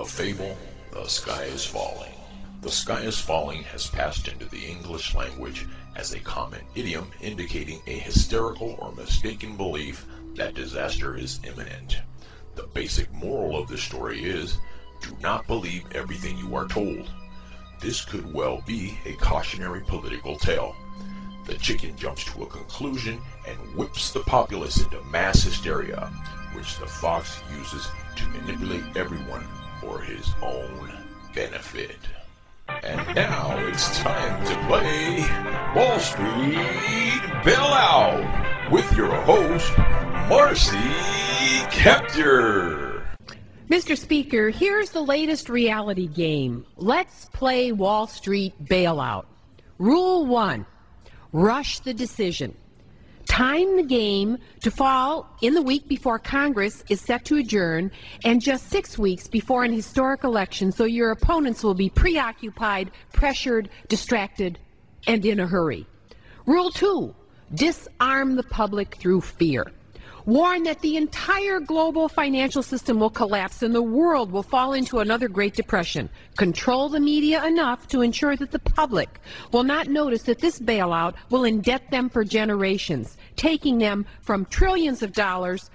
fable, The Sky is Falling. The sky is falling has passed into the English language as a common idiom indicating a hysterical or mistaken belief that disaster is imminent. The basic moral of the story is, do not believe everything you are told. This could well be a cautionary political tale. The chicken jumps to a conclusion and whips the populace into mass hysteria, which the fox uses to manipulate everyone for his own benefit. And now it's time to play Wall Street Bailout with your host, Marci Kaptur. Mr. Speaker, here's the latest reality game. Let's play Wall Street Bailout. Rule 1, rush the decision. Time the game to fall in the week before Congress is set to adjourn and just 6 weeks before an historic election, so your opponents will be preoccupied, pressured, distracted, and in a hurry. Rule 2, disarm the public through fear. Warn that the entire global financial system will collapse and the world will fall into another Great Depression. Control the media enough to ensure that the public will not notice that this bailout will indebt them for generations, taking from them trillions of dollars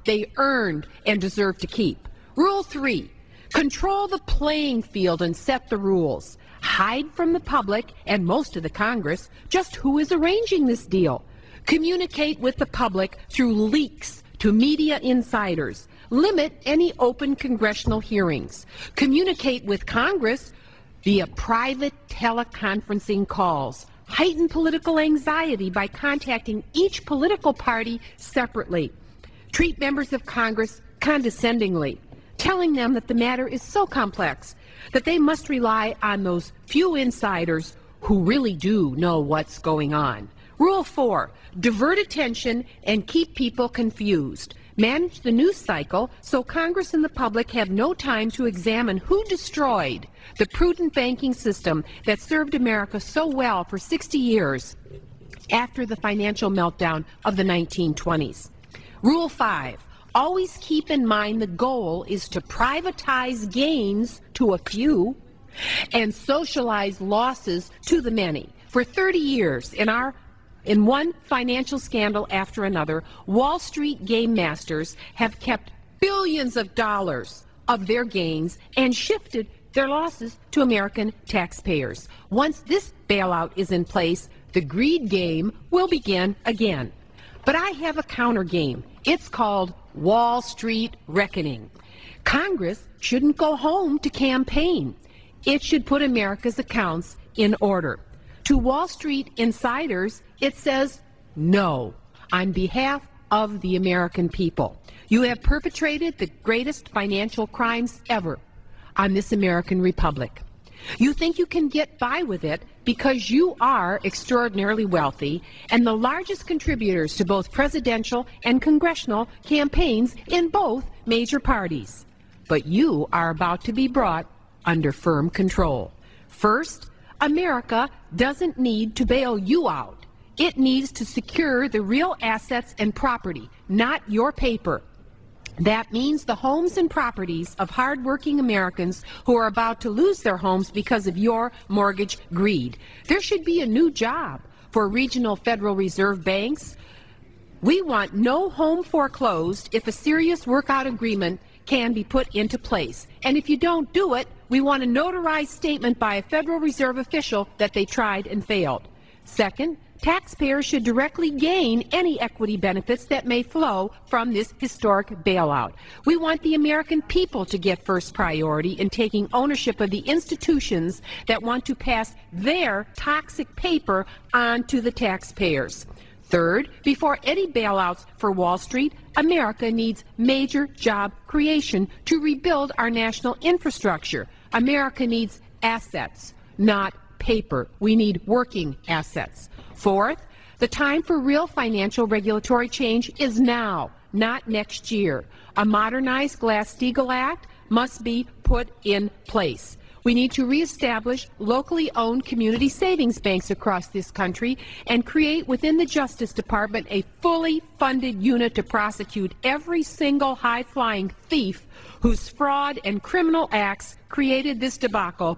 they earned and deserve to keep. Rule 3, control the playing field and set the rules. Hide from the public and most of the Congress just who is arranging this deal. Communicate with the public through leaks to media insiders. Limit any open congressional hearings. Communicate with Congress via private teleconferencing calls. Heighten political anxiety by contacting each political party separately. Treat members of Congress condescendingly, telling them that the matter is so complex that they must rely on those few insiders who really do know what's going on. Rule 4, divert attention and keep people confused. Manage the news cycle so Congress and the public have no time to examine who destroyed the prudent banking system that served America so well for 60 years after the financial meltdown of the 1920s. Rule 5, always keep in mind the goal is to privatize gains to a few and socialize losses to the many. For 30 years, in one financial scandal after another, Wall Street game masters have kept billions of dollars of their gains and shifted their losses to American taxpayers. Once this bailout is in place, the greed game will begin again. But I have a counter game. It's called Wall Street Reckoning. Congress shouldn't go home to campaign. It should put America's accounts in order. To Wall Street insiders, it says no on behalf of the American people. You have perpetrated the greatest financial crimes ever on this American republic. You think you can get by with it because you are extraordinarily wealthy and the largest contributors to both presidential and congressional campaigns in both major parties. But you are about to be brought under firm control. First, America doesn't need to bail you out. It needs to secure the real assets and property, not your paper. That means the homes and properties of hardworking Americans who are about to lose their homes because of your mortgage greed. There should be a new job for regional Federal Reserve banks. We want no home foreclosed if a serious workout agreement can be put into place. And if you don't do it, we want a notarized statement by a Federal Reserve official that they tried and failed. Second, taxpayers should directly gain any equity benefits that may flow from this historic bailout. We want the American people to get first priority in taking ownership of the institutions that want to pass their toxic paper on to the taxpayers. Third, before any bailouts for Wall Street, America needs major job creation to rebuild our national infrastructure. America needs assets, not paper. We need working assets. Fourth, the time for real financial regulatory change is now, not next year. A modernized Glass-Steagall Act must be put in place. We need to reestablish locally owned community savings banks across this country and create within the Justice Department a fully funded unit to prosecute every single high-flying thief whose fraud and criminal acts created this debacle,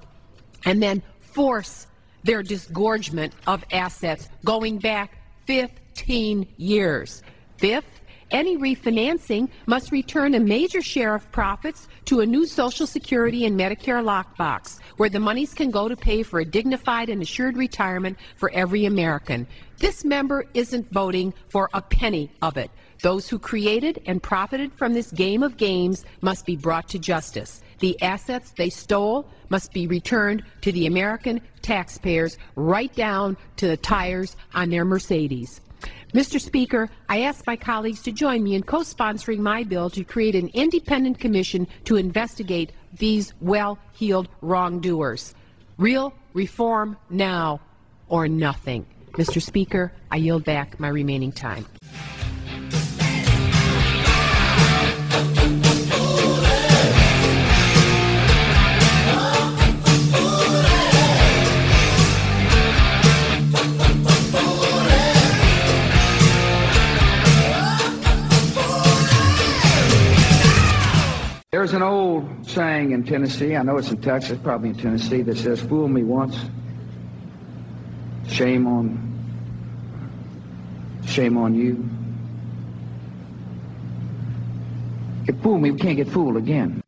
and then force their disgorgement of assets going back 15 years. Fifth, any refinancing must return a major share of profits to a new Social Security and Medicare lockbox, where the monies can go to pay for a dignified and assured retirement for every American. This member isn't voting for a penny of it. Those who created and profited from this game of games must be brought to justice. The assets they stole must be returned to the American taxpayers, right down to the tires on their Mercedes. Mr. Speaker, I ask my colleagues to join me in co-sponsoring my bill to create an independent commission to investigate these well-heeled wrongdoers. Real reform now or nothing. Mr. Speaker, I yield back my remaining time. There's an old saying in Tennessee, I know it's in Texas, probably in Tennessee, that says, fool me once, shame on you. If fool me, we can't get fooled again.